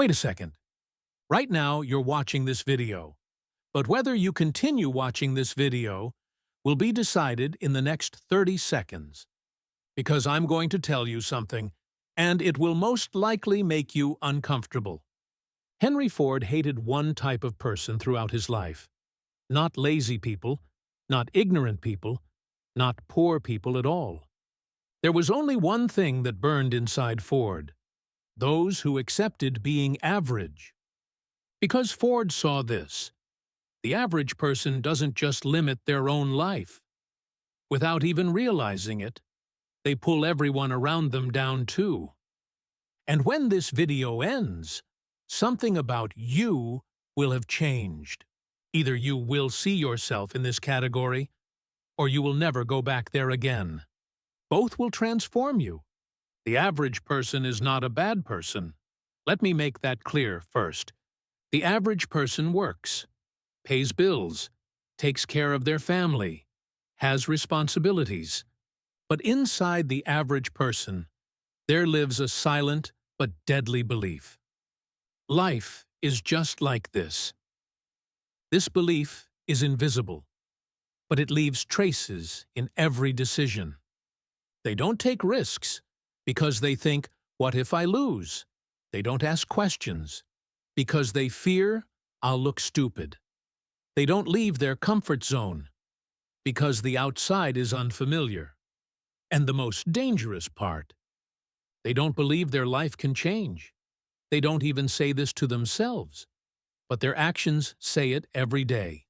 Wait a second. Right now, you're watching this video. But whether you continue watching this video will be decided in the next 30 seconds. Because I'm going to tell you something, and it will most likely make you uncomfortable. Henry Ford hated one type of person throughout his life. Not lazy people, not ignorant people, not poor people at all. There was only one thing that burned inside Ford: those who accepted being average. Because Ford saw this: the average person doesn't just limit their own life. Without even realizing it, they pull everyone around them down too. And when this video ends, something about you will have changed. Either you will see yourself in this category, or you will never go back there again. Both will transform you. The average person is not a bad person. Let me make that clear first. The average person works, pays bills, takes care of their family, has responsibilities. But inside the average person, there lives a silent but deadly belief. Life is just like this. This belief is invisible, but it leaves traces in every decision. They don't take risks because they think, what if I lose? They don't ask questions because they fear I'll look stupid. They don't leave their comfort zone because the outside is unfamiliar. And the most dangerous part, they don't believe their life can change. They don't even say this to themselves, but their actions say it every day.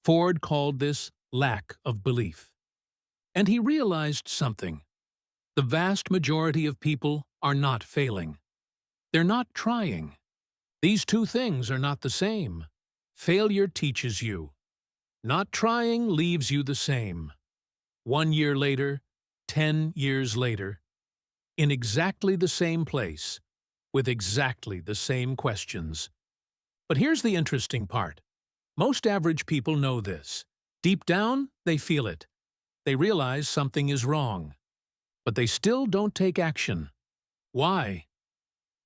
Ford called this lack of belief. And he realized something. The vast majority of people are not failing. They're not trying. These two things are not the same. Failure teaches you. Not trying leaves you the same. 1 year later, 10 years later, in exactly the same place, with exactly the same questions. But here's the interesting part. Most average people know this. Deep down, they feel it. They realize something is wrong. But they still don't take action. Why?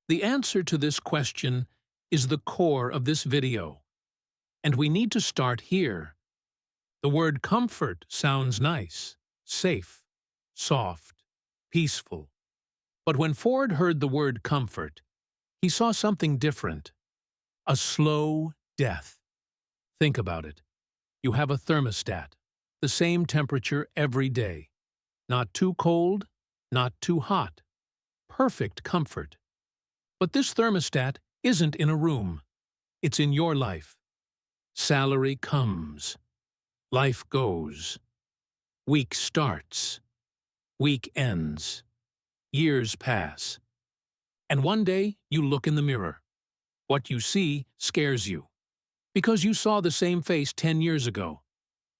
The answer to this question is the core of this video. And we need to start here. The word comfort sounds nice, safe, soft, peaceful. But when Ford heard the word comfort, he saw something different. A slow death. Think about it. You have a thermostat, the same temperature every day. Not too cold, not too hot. Perfect comfort. But this thermostat isn't in a room. It's in your life. Salary comes. Life goes. Week starts. Week ends. Years pass. And one day, you look in the mirror. What you see scares you. Because you saw the same face 10 years ago.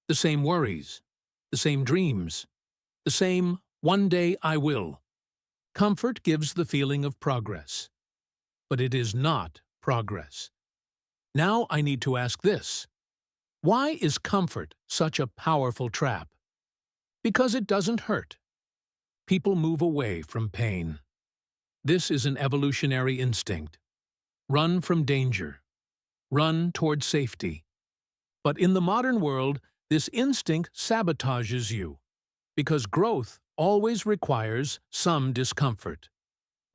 The same worries. The same dreams. The same, one day I will. Comfort gives the feeling of progress. But it is not progress. Now I need to ask this. Why is comfort such a powerful trap? Because it doesn't hurt. People move away from pain. This is an evolutionary instinct. Run from danger. Run toward safety. But in the modern world, this instinct sabotages you, because growth always requires some discomfort.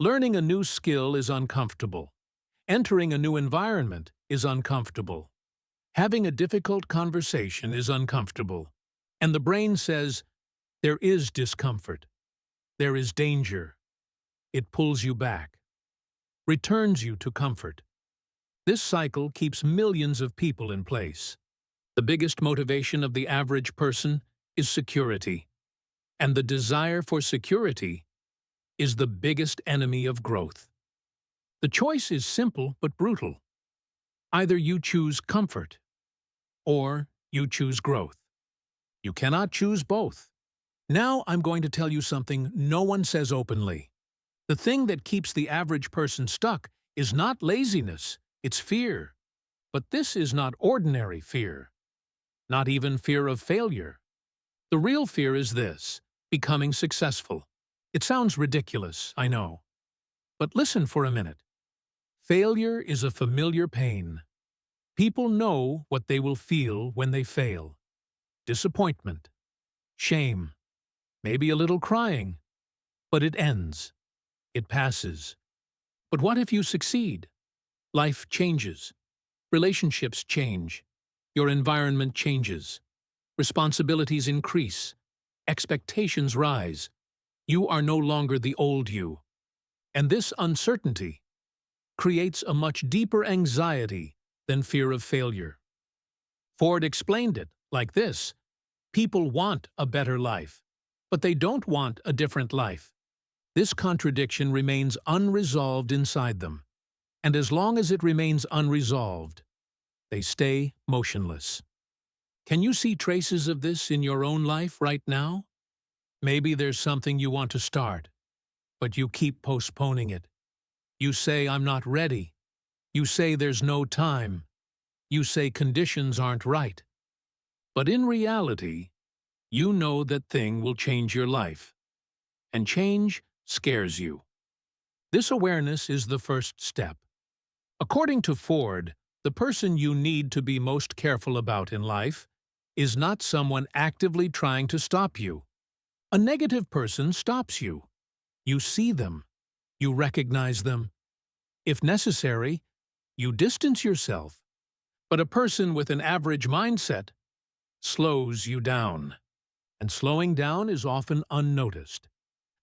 Learning a new skill is uncomfortable. Entering a new environment is uncomfortable. Having a difficult conversation is uncomfortable. And the brain says, there is discomfort. There is danger. It pulls you back. Returns you to comfort. This cycle keeps millions of people in place. The biggest motivation of the average person is security. And the desire for security is the biggest enemy of growth. The choice is simple but brutal. Either you choose comfort, or you choose growth. You cannot choose both. Now I'm going to tell you something no one says openly. The thing that keeps the average person stuck is not laziness, it's fear. But this is not ordinary fear. Not even fear of failure. The real fear is this: becoming successful. It sounds ridiculous, I know. But listen for a minute. Failure is a familiar pain. People know what they will feel when they fail. Disappointment, shame, maybe a little crying. But it ends. It passes. But what if you succeed? Life changes. Relationships change. Your environment changes. Responsibilities increase. Expectations rise. You are no longer the old you. And this uncertainty creates a much deeper anxiety than fear of failure. Ford explained it like this: people want a better life, but they don't want a different life. This contradiction remains unresolved inside them, and as long as it remains unresolved, they stay motionless. Can you see traces of this in your own life right now? Maybe there's something you want to start, but you keep postponing it. You say, "I'm not ready." You say there's no time. You say conditions aren't right. But in reality, you know that thing will change your life. And change scares you. This awareness is the first step. According to Ford, the person you need to be most careful about in life is not someone actively trying to stop you. A negative person stops you. You see them. You recognize them. If necessary, you distance yourself. But a person with an average mindset slows you down. And slowing down is often unnoticed.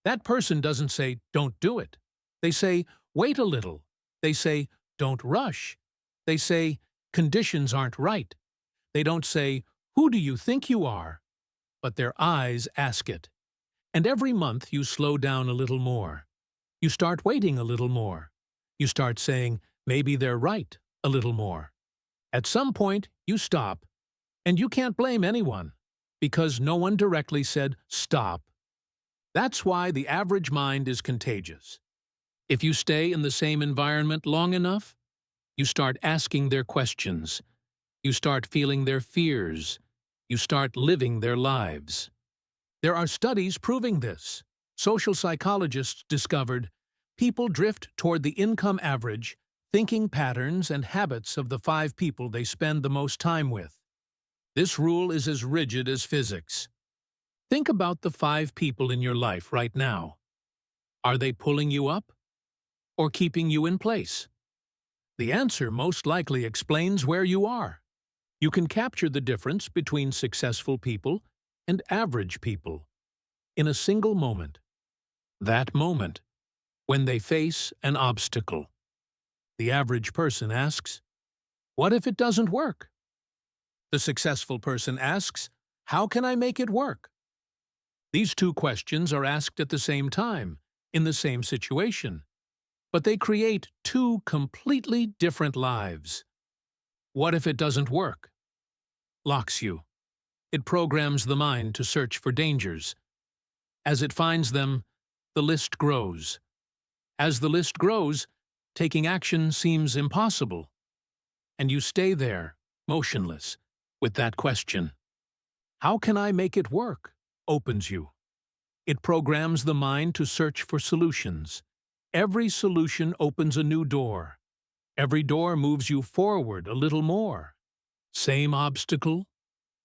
That person doesn't say, "Don't do it." They say, "Wait a little." They say, "Don't rush." They say, "Conditions aren't right." They don't say, "Who do you think you are?" But their eyes ask it. And every month you slow down a little more. You start waiting a little more. You start saying, "Maybe they're right," a little more. At some point, you stop. And you can't blame anyone, because no one directly said, "Stop." That's why the average mind is contagious. If you stay in the same environment long enough, you start asking their questions. You start feeling their fears. You start living their lives. There are studies proving this. Social psychologists discovered people drift toward the income average, thinking patterns and habits of the 5 people they spend the most time with. This rule is as rigid as physics. Think about the 5 people in your life right now. Are they pulling you up or keeping you in place? The answer most likely explains where you are. You can capture the difference between successful people and average people in a single moment. That moment, when they face an obstacle. The average person asks, "What if it doesn't work?" The successful person asks, "How can I make it work?" These two questions are asked at the same time, in the same situation, but they create two completely different lives. What if it doesn't work? Locks you. It programs the mind to search for dangers. As it finds them, the list grows. As the list grows, taking action seems impossible. And you stay there, motionless, with that question. How can I make it work? Opens you. It programs the mind to search for solutions. Every solution opens a new door. Every door moves you forward a little more. Same obstacle,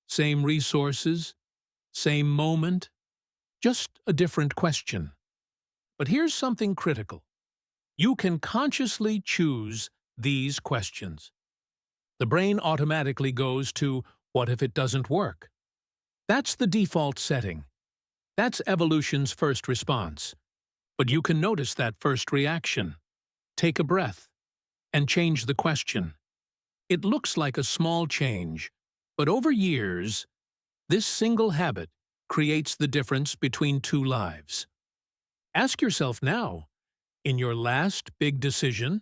same resources, same moment, just a different question. But here's something critical. You can consciously choose these questions. The brain automatically goes to, "What if it doesn't work?" That's the default setting. That's evolution's first response. But you can notice that first reaction. Take a breath and change the question. It looks like a small change, but over years, this single habit creates the difference between 2 lives. Ask yourself now, in your last big decision,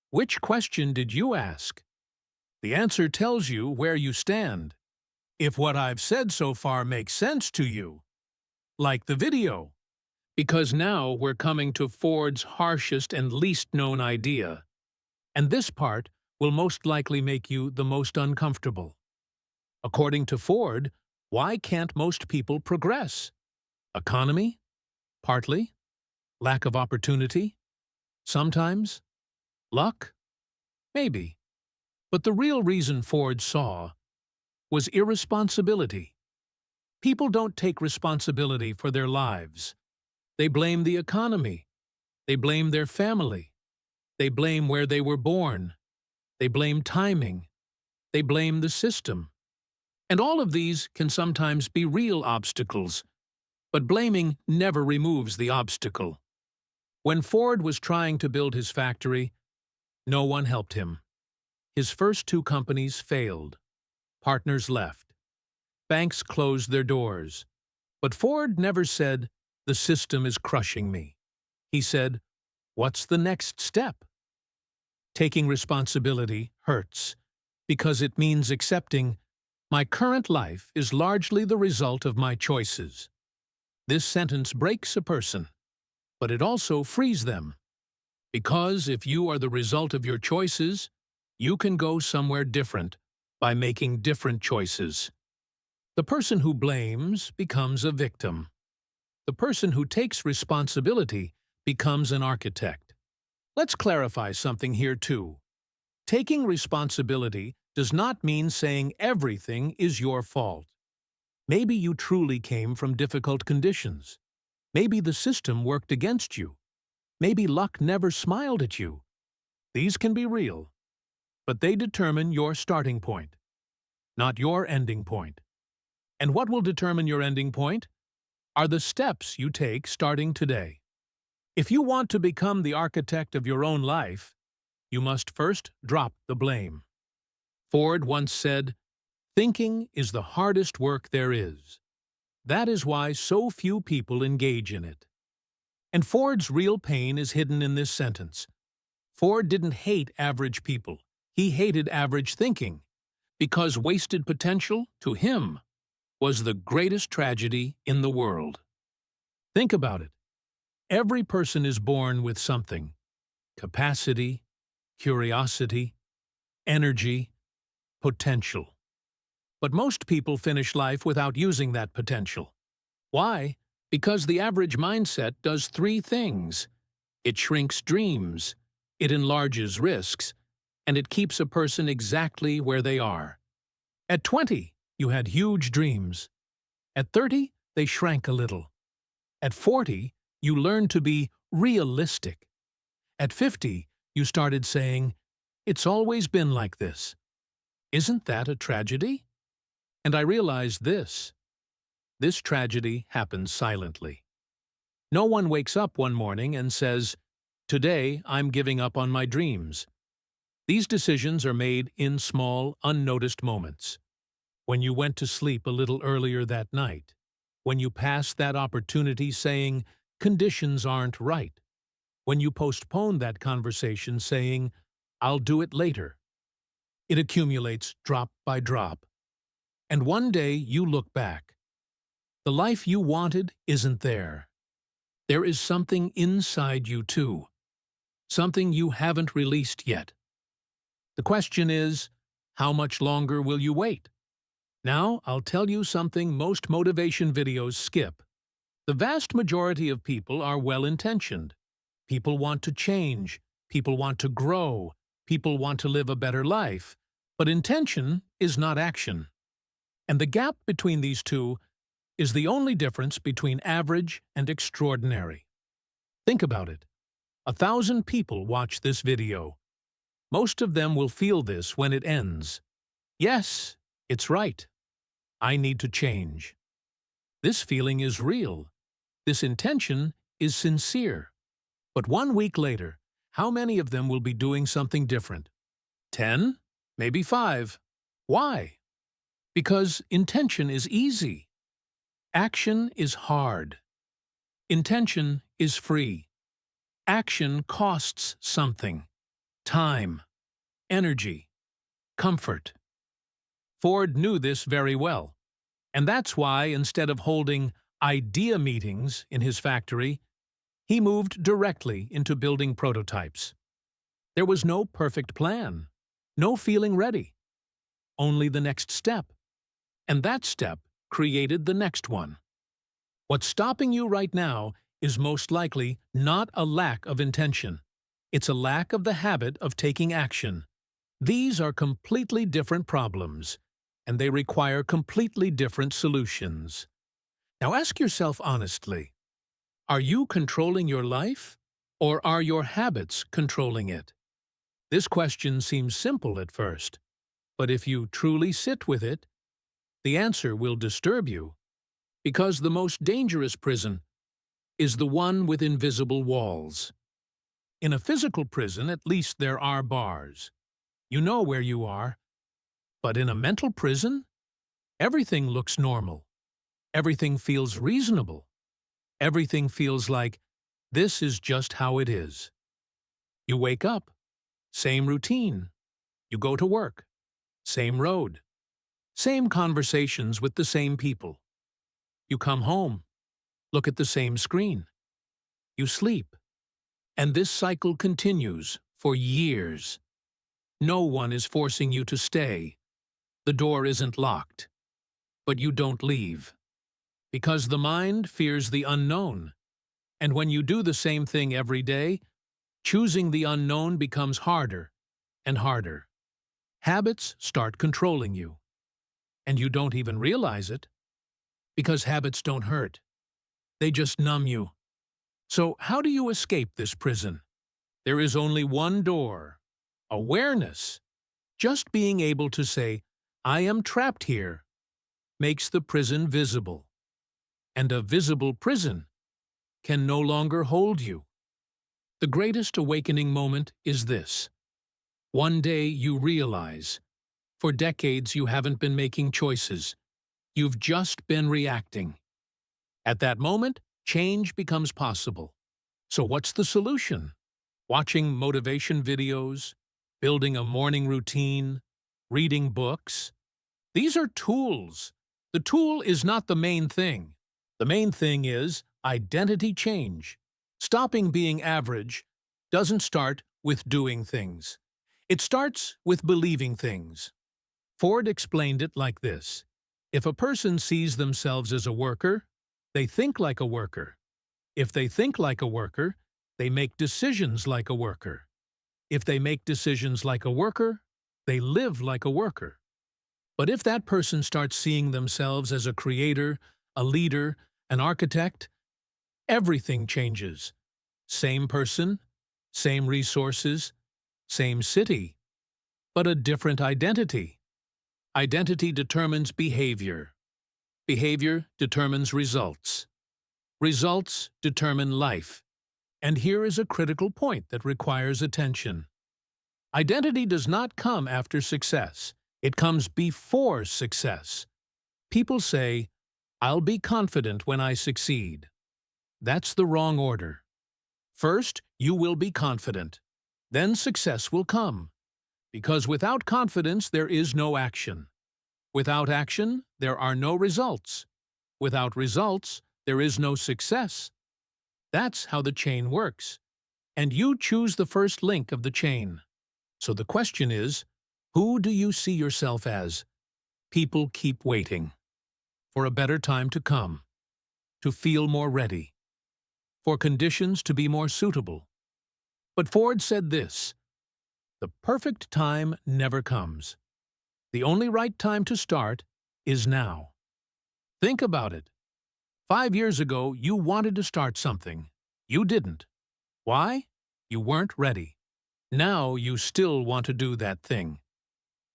which question did you ask? The answer tells you where you stand. If what I've said so far makes sense to you, like the video, because now we're coming to Ford's harshest and least known idea, and this part will most likely make you the most uncomfortable. According to Ford, why can't most people progress? Economy? Partly. Lack of opportunity? Sometimes. Luck? Maybe. But the real reason Ford saw was irresponsibility. People don't take responsibility for their lives. They blame the economy. They blame their family. They blame where they were born. They blame timing. They blame the system. And all of these can sometimes be real obstacles. But blaming never removes the obstacle. When Ford was trying to build his factory, no one helped him. His first two companies failed. Partners left. Banks closed their doors. But Ford never said, "The system is crushing me." He said, "What's the next step?" Taking responsibility hurts, because it means accepting, "My current life is largely the result of my choices." This sentence breaks a person, but it also frees them. Because if you are the result of your choices, you can go somewhere different by making different choices. The person who blames becomes a victim. The person who takes responsibility becomes an architect. Let's clarify something here too. Taking responsibility does not mean saying everything is your fault. Maybe you truly came from difficult conditions. Maybe the system worked against you. Maybe luck never smiled at you. These can be real, but they determine your starting point, not your ending point. And what will determine your ending point are the steps you take starting today. If you want to become the architect of your own life, you must first drop the blame. Ford once said, "Thinking is the hardest work there is." That is why so few people engage in it. And Ford's real pain is hidden in this sentence. Ford didn't hate average people. He hated average thinking, because wasted potential, to him, was the greatest tragedy in the world. Think about it. Every person is born with something: capacity, curiosity, energy, potential. But most people finish life without using that potential. Why? Because the average mindset does three things. It shrinks dreams, it enlarges risks, and it keeps a person exactly where they are. At 20, you had huge dreams. At 30, they shrank a little. At 40, you learned to be realistic. At 50, you started saying, "It's always been like this." Isn't that a tragedy? And I realized this. This tragedy happens silently. No one wakes up one morning and says, "Today I'm giving up on my dreams." These decisions are made in small, unnoticed moments. When you went to sleep a little earlier that night. When you passed that opportunity saying, "Conditions aren't right." When you postponed that conversation saying, "I'll do it later." It accumulates drop by drop. And one day you look back. The life you wanted isn't there. There is something inside you too. Something you haven't released yet. The question is, how much longer will you wait? Now, I'll tell you something most motivation videos skip. The vast majority of people are well-intentioned. People want to change. People want to grow. People want to live a better life. But intention is not action. And the gap between these two is the only difference between average and extraordinary. Think about it. 1,000 people watch this video. Most of them will feel this when it ends. Yes, it's right. I need to change. This feeling is real. This intention is sincere. But 1 week later, how many of them will be doing something different? 10? Maybe 5. Why? Because intention is easy. Action is hard. Intention is free. Action costs something: time, energy, comfort. Ford knew this very well, and that's why instead of holding idea meetings in his factory, he moved directly into building prototypes. There was no perfect plan, no feeling ready, only the next step. And that step created the next one. What's stopping you right now is most likely not a lack of intention. It's a lack of the habit of taking action. These are completely different problems, and they require completely different solutions. Now ask yourself honestly, are you controlling your life, or are your habits controlling it? This question seems simple at first, but if you truly sit with it, the answer will disturb you, because the most dangerous prison is the one with invisible walls. In a physical prison, at least there are bars. You know where you are. But in a mental prison, everything looks normal. Everything feels reasonable. Everything feels like this is just how it is. You wake up, same routine. You go to work, same road, same conversations with the same people. You come home, look at the same screen. You sleep. And this cycle continues for years. No one is forcing you to stay. The door isn't locked. But you don't leave. Because the mind fears the unknown. And when you do the same thing every day, choosing the unknown becomes harder and harder. Habits start controlling you. And you don't even realize it. Because habits don't hurt. They just numb you. So how do you escape this prison? There is only one door. Awareness. Just being able to say, I am trapped here, makes the prison visible. And a visible prison can no longer hold you. The greatest awakening moment is this. One day you realize, for decades you haven't been making choices. You've just been reacting. At that moment, change becomes possible. So what's the solution? Watching motivation videos, building a morning routine, reading books. These are tools. The tool is not the main thing. The main thing is identity change. Stopping being average doesn't start with doing things. It starts with believing things. Ford explained it like this. If a person sees themselves as a worker, they think like a worker. If they think like a worker, they make decisions like a worker. If they make decisions like a worker, they live like a worker. But if that person starts seeing themselves as a creator, a leader, an architect, everything changes. Same person, same resources, same city, but a different identity. Identity determines behavior. Behavior determines results. Results determine life. And here is a critical point that requires attention. Identity does not come after success. It comes before success. People say, I'll be confident when I succeed. That's the wrong order. First, you will be confident. Then success will come. Because without confidence, there is no action. Without action, there are no results. Without results, there is no success. That's how the chain works. And you choose the first link of the chain. So the question is, who do you see yourself as? People keep waiting for a better time to come, to feel more ready, for conditions to be more suitable. But Ford said this, the perfect time never comes. The only right time to start is now. Think about it. 5 years ago, you wanted to start something. You didn't. Why? You weren't ready. Now you still want to do that thing.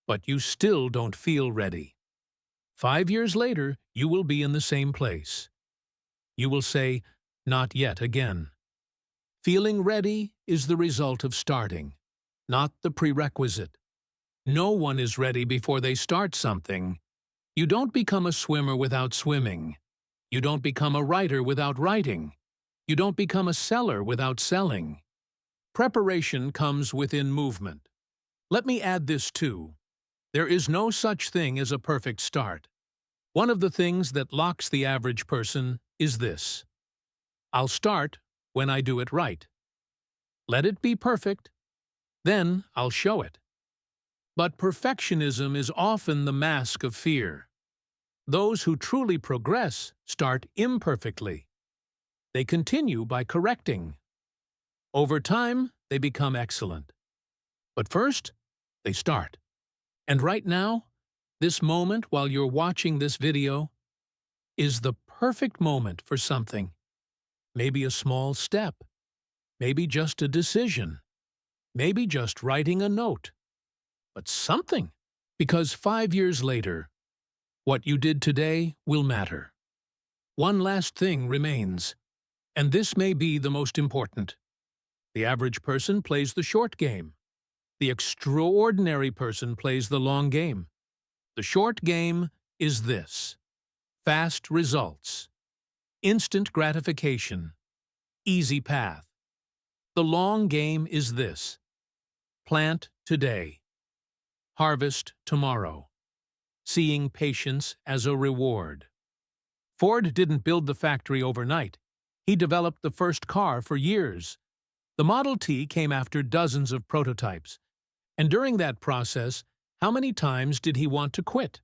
But you still don't feel ready. 5 years later, you will be in the same place. You will say, not yet again. Feeling ready is the result of starting, not the prerequisite. No one is ready before they start something. You don't become a swimmer without swimming. You don't become a writer without writing. You don't become a seller without selling. Preparation comes within movement. Let me add this too. There is no such thing as a perfect start. One of the things that locks the average person is this. I'll start when I do it right. Let it be perfect, then I'll show it. But perfectionism is often the mask of fear. Those who truly progress start imperfectly. They continue by correcting. Over time, they become excellent. But first, they start. And right now, this moment while you're watching this video is the perfect moment for something. Maybe a small step. Maybe just a decision. Maybe just writing a note. But something. Because 5 years later, what you did today will matter. One last thing remains. And this may be the most important. The average person plays the short game. The extraordinary person plays the long game. The short game is this: fast results, instant gratification, easy path. The long game is this: plant today, harvest tomorrow, seeing patience as a reward. Ford didn't build the factory overnight. He developed the first car for years. The Model T came after dozens of prototypes. And during that process, how many times did he want to quit?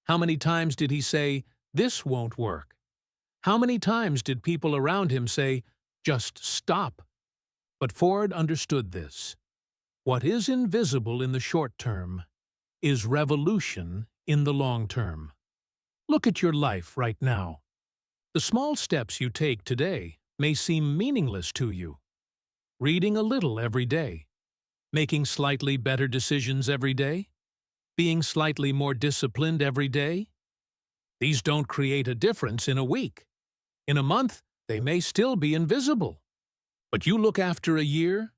How many times did he say, "This won't work"? How many times did people around him say, "Just stop"? But Ford understood this. What is invisible in the short term is revolution in the long term. Look at your life right now. The small steps you take today may seem meaningless to you. Reading a little every day, making slightly better decisions every day, being slightly more disciplined every day. These don't create a difference in a week. In a month, they may still be invisible. But you look after a year,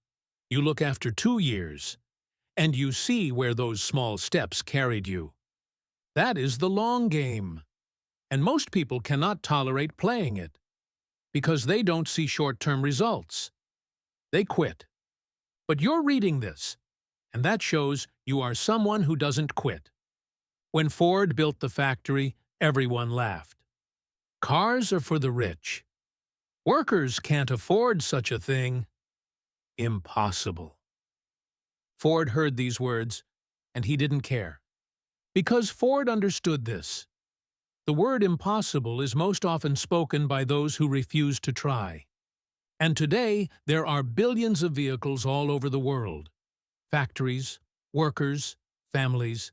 you look after 2 years, and you see where those small steps carried you. That is the long game. And most people cannot tolerate playing it because they don't see short-term results. They quit. But you're reading this, and that shows you are someone who doesn't quit. When Ford built the factory, everyone laughed. Cars are for the rich. Workers can't afford such a thing. Impossible. Ford heard these words, and he didn't care. Because Ford understood this. The word impossible is most often spoken by those who refuse to try. And today, there are billions of vehicles all over the world. Factories, workers, families,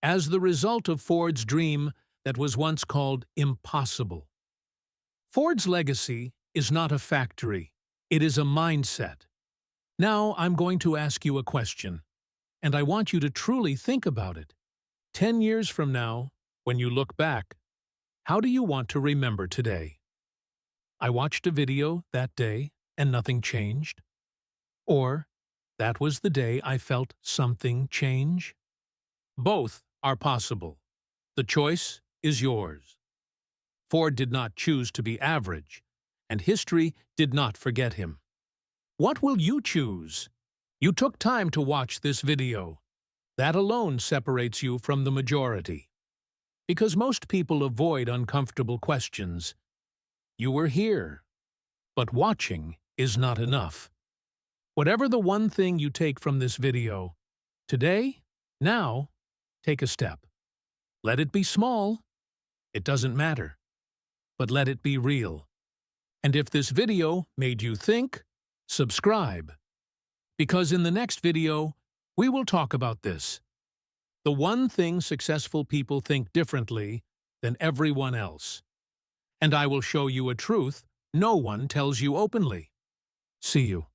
as the result of Ford's dream that was once called impossible. Ford's legacy is not a factory, it is a mindset. Now I'm going to ask you a question, and I want you to truly think about it. 10 years from now, when you look back, how do you want to remember today? I watched a video that day and nothing changed? Or, that was the day I felt something change? Both are possible. The choice is yours. Ford did not choose to be average, and history did not forget him. What will you choose? You took time to watch this video. That alone separates you from the majority. Because most people avoid uncomfortable questions. You were here. But watching is not enough. Whatever the one thing you take from this video, today, now, take a step. Let it be small. It doesn't matter. But let it be real. And if this video made you think, subscribe. Because in the next video, we will talk about this. The one thing successful people think differently than everyone else. And I will show you a truth no one tells you openly. See you.